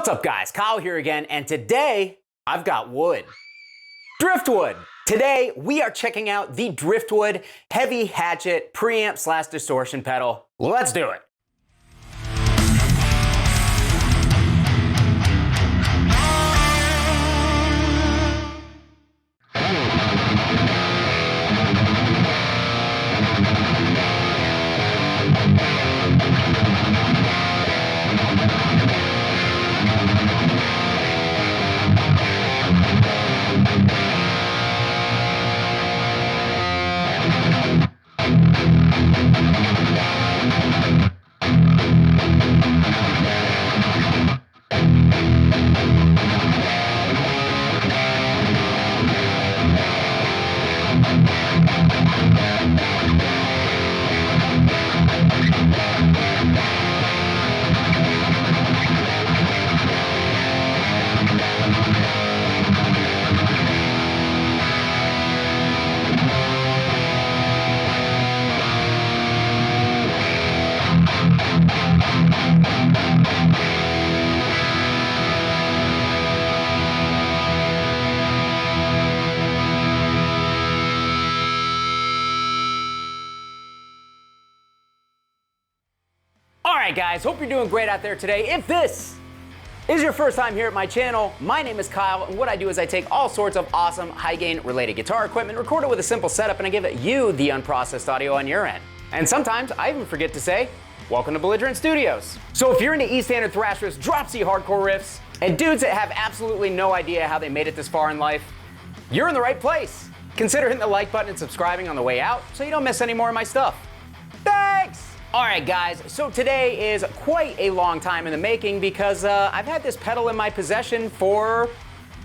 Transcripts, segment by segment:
What's up guys, Kyle here again, and today I've got wood. Driftwood! Today we are checking out the Driftwood Heavy Hatchet preamp / distortion pedal. Let's do it! Alright guys, hope you're doing great out there today. If this is your first time here at my channel, my name is Kyle, and what I do is I take all sorts of awesome high gain related guitar equipment, record it with a simple setup, and I give you the unprocessed audio on your end. And sometimes I even forget to say, welcome to Belligerent Studios. So if you're into E-standard thrash riffs, drop C hardcore riffs, and dudes that have absolutely no idea how they made it this far in life, you're in the right place. Consider hitting the like button and subscribing on the way out so you don't miss any more of my stuff. Thanks! Alright guys, so today is quite a long time in the making because I've had this pedal in my possession for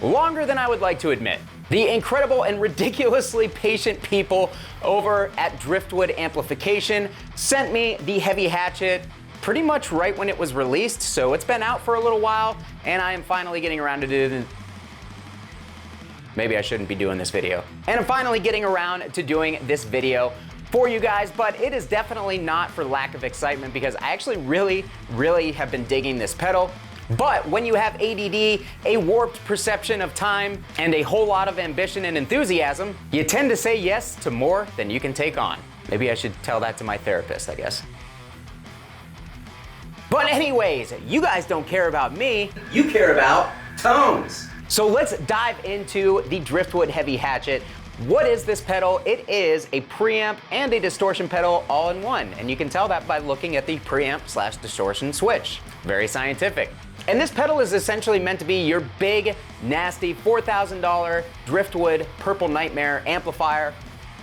longer than I would like to admit. The incredible and ridiculously patient people over at Driftwood Amplification sent me the Heavy Hatchet pretty much right when it was released, so it's been out for a little while, and I am finally getting around to doing... Maybe I shouldn't be doing this video. And I'm finally getting around to doing this video for you guys, but it is definitely not for lack of excitement because I actually really have been digging this pedal. But when you have ADD, a warped perception of time, and a whole lot of ambition and enthusiasm, you tend to say yes to more than you can take on. Maybe I should tell that to my therapist, I guess. But anyways, you guys don't care about me, you care about tones. So let's dive into the Driftwood Heavy Hatchet. What is this pedal? It is a preamp and a distortion pedal all in one, and you can tell that by looking at the preamp / distortion switch. Very scientific. And this pedal is essentially meant to be your big, nasty $4,000 Driftwood Purple Nightmare amplifier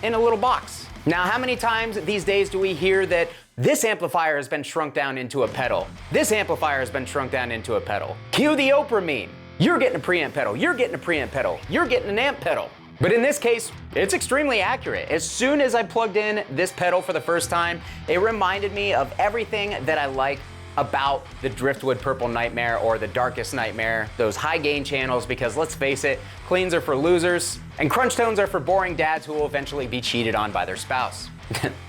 in a little box. Now, how many times these days do we hear that this amplifier has been shrunk down into a pedal? This amplifier has been shrunk down into a pedal. Cue the Oprah meme. You're getting a preamp pedal, you're getting a preamp pedal, you're getting an amp pedal. But in this case, it's extremely accurate. As soon as I plugged in this pedal for the first time, it reminded me of everything that I like about the Driftwood Purple Nightmare or the Darkest Nightmare, those high gain channels, because let's face it, cleans are for losers, and crunch tones are for boring dads who will eventually be cheated on by their spouse.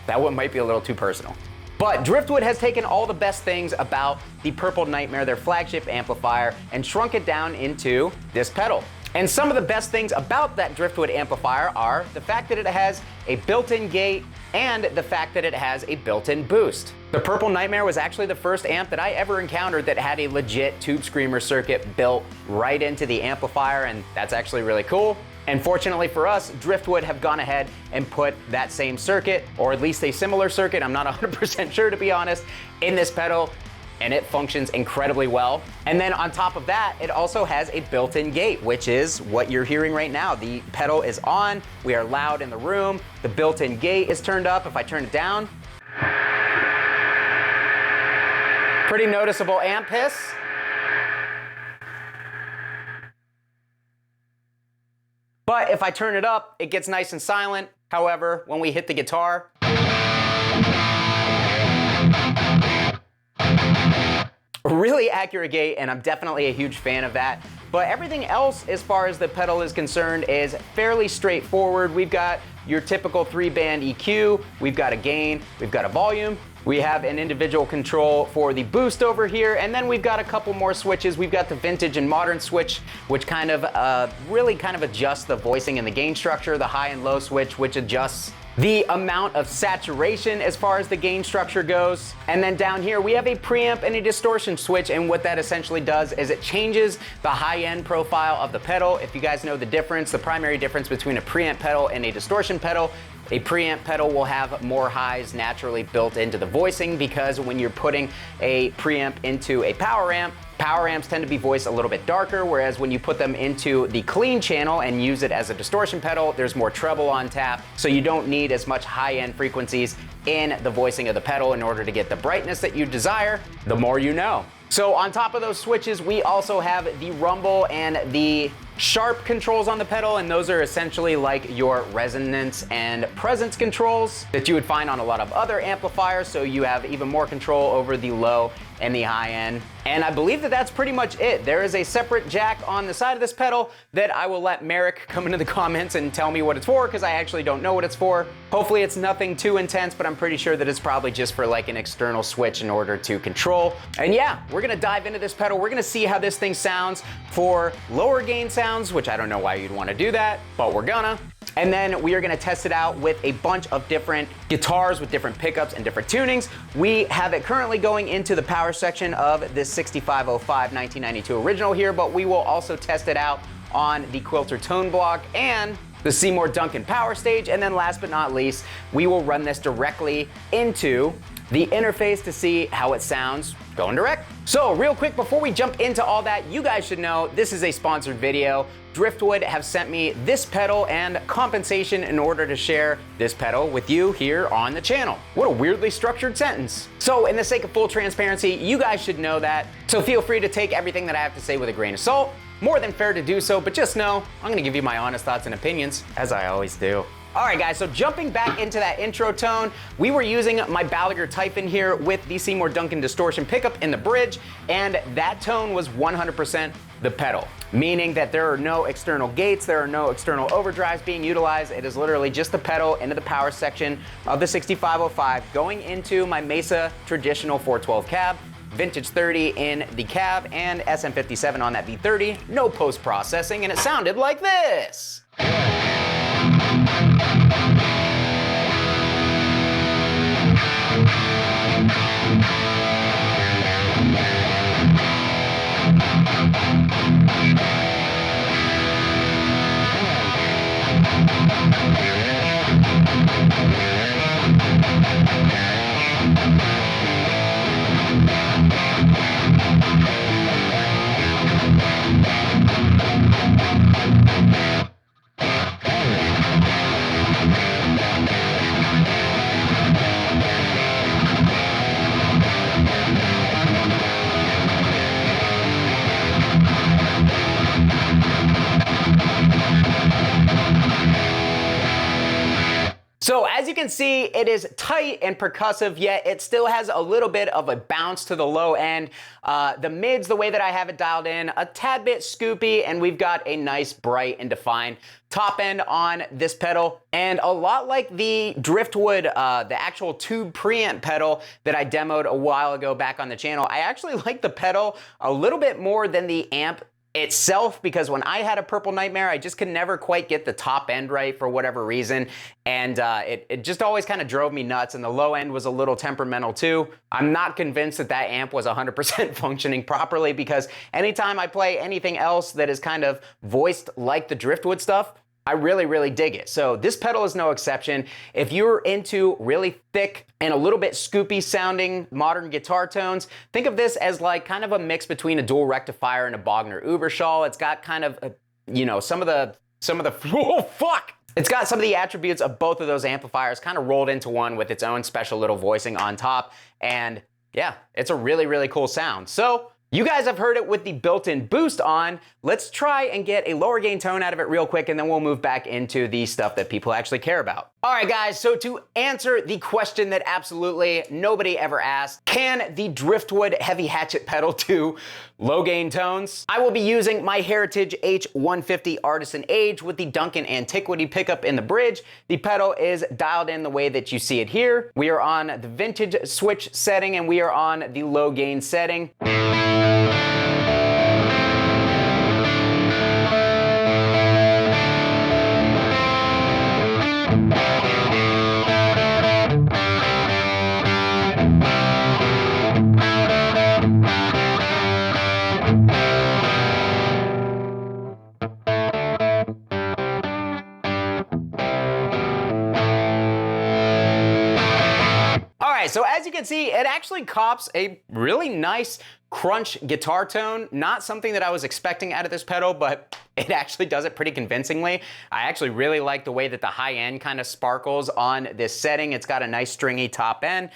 That one might be a little too personal. But Driftwood has taken all the best things about the Purple Nightmare, their flagship amplifier, and shrunk it down into this pedal. And some of the best things about that Driftwood amplifier are the fact that it has a built-in gate and the fact that it has a built-in boost. The Purple Nightmare was actually the first amp that I ever encountered that had a legit tube screamer circuit built right into the amplifier, and that's actually really cool. And fortunately for us, Driftwood have gone ahead and put that same circuit, or at least a similar circuit, I'm not 100% sure to be honest, in this pedal, and it functions incredibly well. And then on top of that, it also has a built-in gate, which is what you're hearing right now. The pedal is on, we are loud in the room, the built-in gate is turned up. If I turn it down, pretty noticeable amp hiss. But if I turn it up, it gets nice and silent. However, when we hit the guitar, really accurate gate, and I'm definitely a huge fan of that. But everything else, as far as the pedal is concerned, is fairly straightforward. We've got your typical 3-band EQ, we've got a gain, we've got a volume, We have an individual control for the boost over here, and then we've got a couple more switches. We've got the vintage and modern switch, which kind of really kind of adjusts the voicing and the gain structure. The high and low switch, which adjusts the amount of saturation as far as the gain structure goes. And then down here we have a preamp and a distortion switch, and what that essentially does is it changes the high-end profile of the pedal. If you guys know the difference, the primary difference between a preamp pedal and a distortion pedal, a preamp pedal will have more highs naturally built into the voicing, because when you're putting a preamp into a power amp, power amps tend to be voiced a little bit darker, whereas when you put them into the clean channel and use it as a distortion pedal, there's more treble on tap, so you don't need as much high-end frequencies in the voicing of the pedal in order to get the brightness that you desire. The more you know. So on top of those switches, we also have the rumble and the sharp controls on the pedal, and those are essentially like your resonance and presence controls that you would find on a lot of other amplifiers, so you have even more control over the low and the high end. And I believe that that's pretty much it. There is a separate jack on the side of this pedal that I will let Merrick come into the comments and tell me what it's for, because I actually don't know what it's for. Hopefully it's nothing too intense, but I'm pretty sure that it's probably just for like an external switch in order to control. And yeah, we're gonna dive into this pedal. We're gonna see how this thing sounds for lower gain sounds, which I don't know why you'd wanna do that, but we're gonna. And then we are gonna test it out with a bunch of different guitars with different pickups and different tunings. We have it currently going into the power section of this 6505 1992 original here, but we will also test it out on the Quilter tone block and the Seymour Duncan power stage. And then last but not least, we will run this directly into the interface to see how it sounds going direct. So real quick, before we jump into all that, you guys should know this is a sponsored video. Driftwood have sent me this pedal and compensation in order to share this pedal with you here on the channel. What a weirdly structured sentence. So in the sake of full transparency, you guys should know that. So feel free to take everything that I have to say with a grain of salt. More than fair to do so, but just know I'm gonna give you my honest thoughts and opinions, as I always do. All right, guys, so jumping back into that intro tone, we were using my Balaguer Typhon here with the Seymour Duncan distortion pickup in the bridge, and that tone was 100% the pedal, meaning that there are no external gates, there are no external overdrives being utilized. It is literally just the pedal into the power section of the 6505 going into my Mesa traditional 412 cab, vintage 30 in the cab, and SM57 on that V30, no post-processing, and it sounded like this. So as you can see, it is tight and percussive, yet it still has a little bit of a bounce to the low end. The mids, the way that I have it dialed in, a tad bit scoopy, and we've got a nice, bright, and defined top end on this pedal. And a lot like the Driftwood, the actual tube preamp pedal that I demoed a while ago back on the channel, I actually like the pedal a little bit more than the amp itself, because when I had a Purple Nightmare, I just could never quite get the top end right for whatever reason, and it just always kind of drove me nuts, and the low end was a little temperamental too. I'm not convinced that that amp was 100% functioning properly, because anytime I play anything else that is kind of voiced like the Driftwood stuff, I really, really dig it. So this pedal is no exception. If you're into really thick and a little bit scoopy sounding modern guitar tones, think of this as like kind of a mix between a dual rectifier and a Bogner Uberschall. It's got kind of, you know, some of the, oh fuck! It's got some of the attributes of both of those amplifiers kind of rolled into one with its own special little voicing on top. And yeah, it's a really, really cool sound. So You guys have heard it with the built-in boost on. Let's try and get a lower gain tone out of it real quick, and then we'll move back into the stuff that people actually care about. All right, guys, so to answer the question that absolutely nobody ever asked, can the Driftwood Heavy Hatchet pedal do low gain tones? I will be using my Heritage H150 Artisan Age with the Duncan Antiquity pickup in the bridge. The pedal is dialed in the way that you see it here. We are on the vintage switch setting, and we are on the low gain setting. So as you can see, it actually cops a really nice crunch guitar tone. Not something that I was expecting out of this pedal, but it actually does it pretty convincingly. I actually really like the way that the high end kind of sparkles on this setting. It's got a nice stringy top end.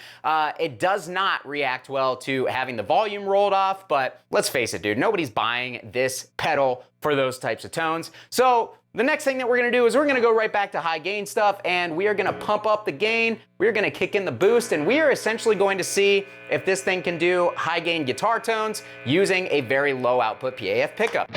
It does not react well to having the volume rolled off, but let's face it, dude, nobody's buying this pedal for those types of tones. So the next thing that we're gonna do is we're gonna go right back to high gain stuff, and we are gonna pump up the gain, we're gonna kick in the boost, and we are essentially going to see if this thing can do high gain guitar tones using a very low output PAF pickup.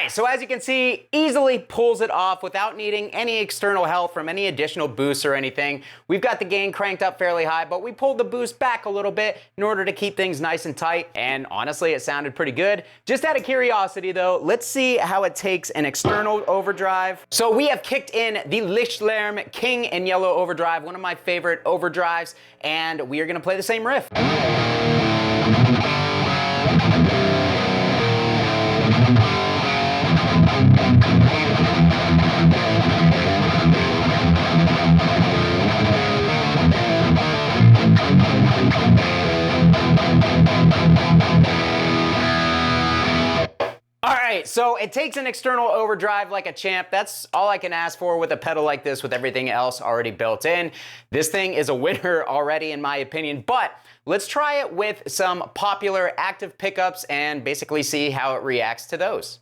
So as you can see, easily pulls it off without needing any external help from any additional boosts or anything. We've got the gain cranked up fairly high, but we pulled the boost back a little bit in order to keep things nice and tight, and honestly, it sounded pretty good. Just out of curiosity though, let's see how it takes an external overdrive. So we have kicked in the Lichtlerm King in Yellow Overdrive, one of my favorite overdrives, and we are gonna play the same riff. Alright, so it takes an external overdrive like a champ. That's all I can ask for with a pedal like this with everything else already built in. This thing is a winner already in my opinion, but let's try it with some popular active pickups and basically see how it reacts to those.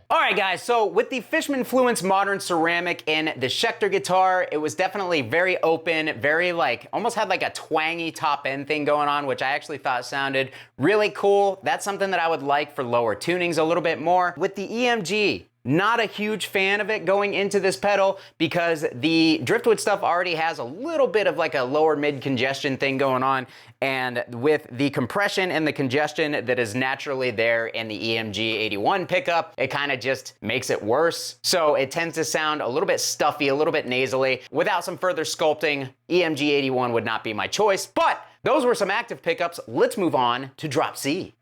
Alright guys, so with the Fishman Fluence Modern Ceramic in the Schecter guitar, it was definitely very open, very almost had like a twangy top end thing going on, which I actually thought sounded really cool. That's something that I would like for lower tunings a little bit more. With the EMG, not a huge fan of it going into this pedal because the Driftwood stuff already has a little bit of like a lower mid congestion thing going on, and with the compression and the congestion that is naturally there in the EMG 81 pickup, it kind of just makes it worse. So it tends to sound a little bit stuffy, a little bit nasally. Without some further sculpting, EMG 81 would not be my choice, but those were some active pickups. Let's move on to Drop C.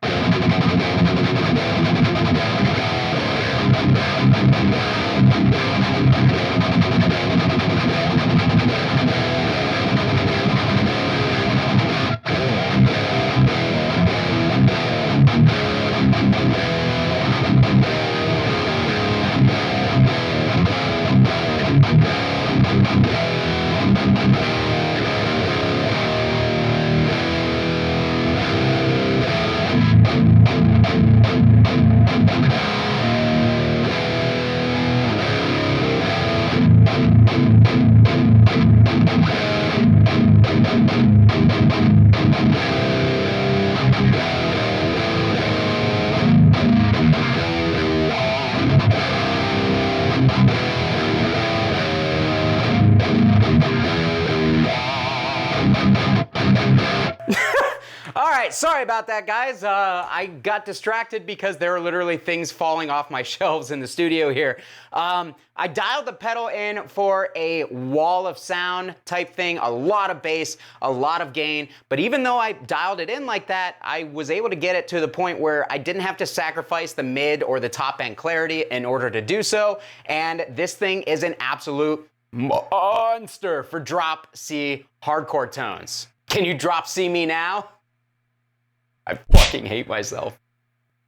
right, sorry about that, guys. I got distracted because there are literally things falling off my shelves in the studio here. I dialed the pedal in for a wall of sound type thing, a lot of bass, a lot of gain, but even though I dialed it in like that, I was able to get it to the point where I didn't have to sacrifice the mid or the top end clarity in order to do so, and this thing is an absolute monster for drop C hardcore tones. Can you drop C me now? I fucking hate myself.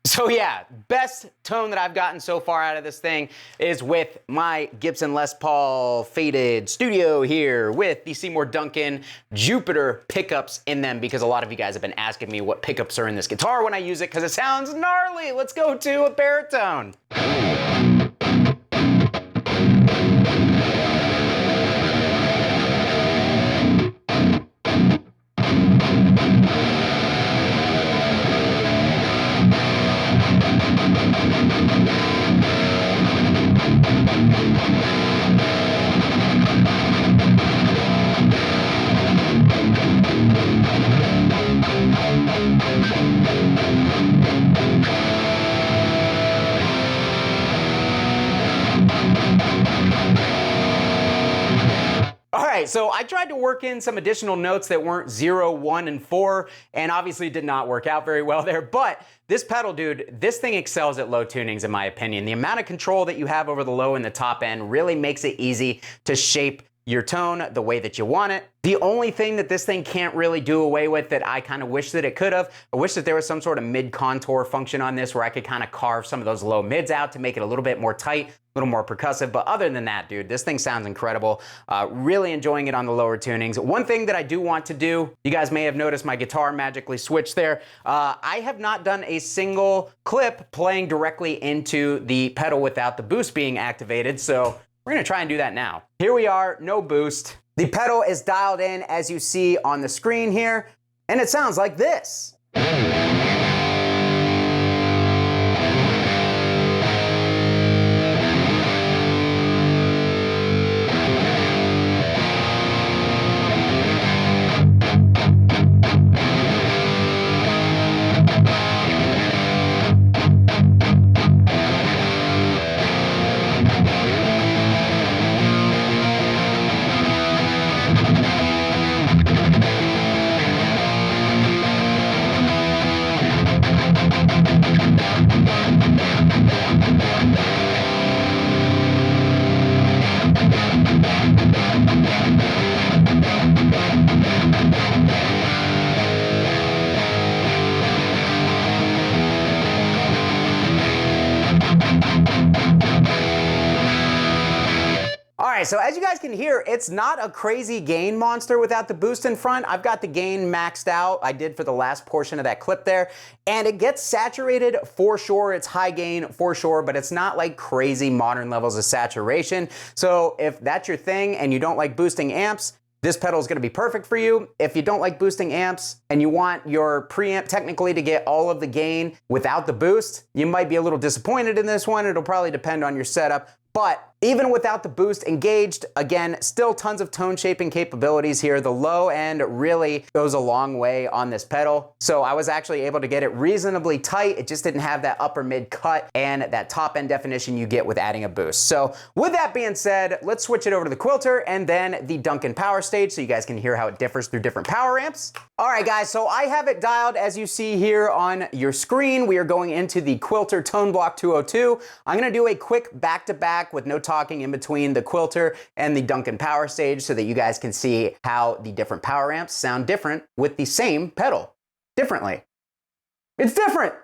So yeah, best tone that I've gotten so far out of this thing is with my Gibson Les Paul Faded Studio here with the Seymour Duncan Jupiter pickups in them, because a lot of you guys have been asking me what pickups are in this guitar when I use it because it sounds gnarly. Let's go to a baritone. Alright, so I tried to work in some additional notes that weren't 0, 1, and 4, and obviously did not work out very well there, but this pedal, dude, this thing excels at low tunings in my opinion. The amount of control that you have over the low and the top end really makes it easy to shape your tone the way that you want it. The only thing that this thing can't really do away with that I kind of wish that it could have, I wish that there was some sort of mid contour function on this where I could kind of carve some of those low mids out to make it a little bit more tight, a little more percussive. But other than that, dude, this thing sounds incredible. Really enjoying it on the lower tunings. One thing that I do want to do, you guys may have noticed my guitar magically switched there. I have not done a single clip playing directly into the pedal without the boost being activated, so we're gonna try and do that now. Here we are, no boost. The pedal is dialed in as you see on the screen here, and it sounds like this. Alright, so as you guys can hear, it's not a crazy gain monster without the boost in front. I've got the gain maxed out. I did for the last portion of that clip there. And it gets saturated for sure. It's high gain for sure, but it's not like crazy modern levels of saturation. So if that's your thing and you don't like boosting amps, this pedal is going to be perfect for you. If you don't like boosting amps and you want your preamp technically to get all of the gain without the boost, you might be a little disappointed in this one. It'll probably depend on your setup. But even without the boost engaged, again, still tons of tone shaping capabilities here. The low end really goes a long way on this pedal. So I was actually able to get it reasonably tight. It just didn't have that upper mid cut and that top end definition you get with adding a boost. So with that being said, let's switch it over to the Quilter and then the Duncan Power Stage so you guys can hear how it differs through different power amps. All right, guys, so I have it dialed as you see here on your screen. We are going into the Quilter Tone Block 202. I'm gonna do a quick back-to-back with no talking in between the Quilter and the Duncan Power Stage so that you guys can see how the different power amps sound different with the same pedal differently. It's different.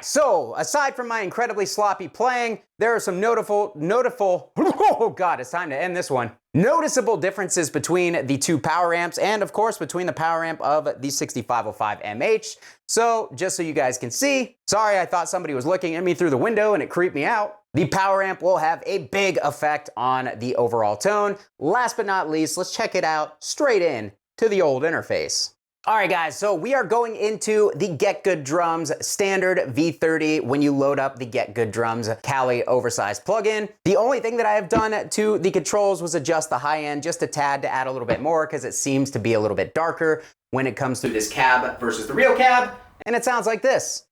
So, aside from my incredibly sloppy playing, there are some oh god, it's time to end this one. Noticeable differences between the two power amps and of course between the power amp of the 6505MH. So, just so you guys can see, sorry, I thought somebody was looking at me through the window and it creeped me out. The power amp will have a big effect on the overall tone. Last but not least, let's check it out straight in to the old interface. All right, guys, so we are going into the Get Good Drums standard V30 when you load up the Get Good Drums Kali oversized plugin. The only thing that I have done to the controls was adjust the high end just a tad to add a little bit more because it seems to be a little bit darker when it comes to this cab versus the real cab, and it sounds like this.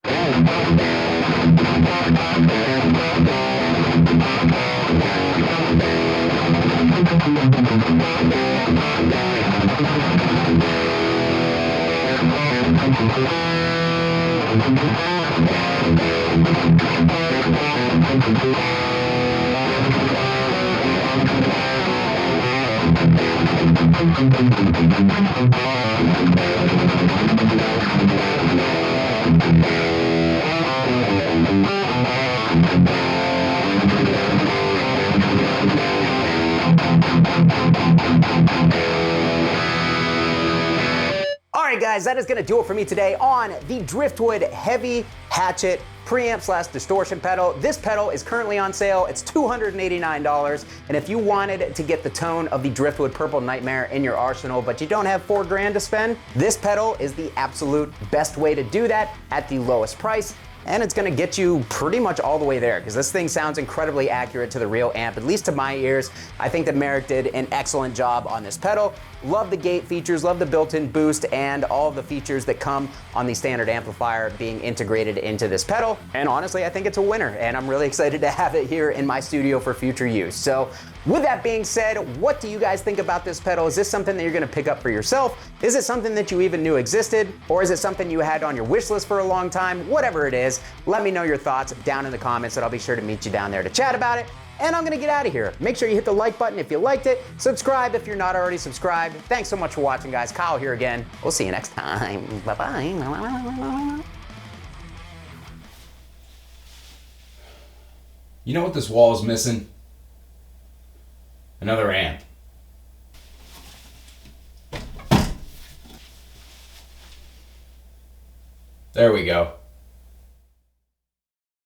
Alright guys, that is going to do it for me today on the Driftwood Heavy Hatchet preamp slash distortion pedal. This pedal is currently on sale. It's $289, and if you wanted to get the tone of the Driftwood Purple Nightmare in your arsenal, but you don't have $4 grand to spend, this pedal is the absolute best way to do that at the lowest price. And it's gonna get you pretty much all the way there because this thing sounds incredibly accurate to the real amp, at least to my ears. I think that Marek did an excellent job on this pedal. Love the gate features, love the built-in boost, and all of the features that come on the standard amplifier being integrated into this pedal. And honestly, I think it's a winner, and I'm really excited to have it here in my studio for future use. So with that being said, what do you guys think about this pedal? Is this something that you're gonna pick up for yourself? Is it something that you even knew existed? Or is it something you had on your wish list for a long time? Whatever it is, let me know your thoughts down in the comments, and I'll be sure to meet you down there to chat about it. And I'm gonna get out of here. Make sure you hit the like button if you liked it. Subscribe if you're not already subscribed. Thanks so much for watching, guys. Kyle here again. We'll see you next time. Bye-bye. You know what this wall is missing? Another amp. There we go.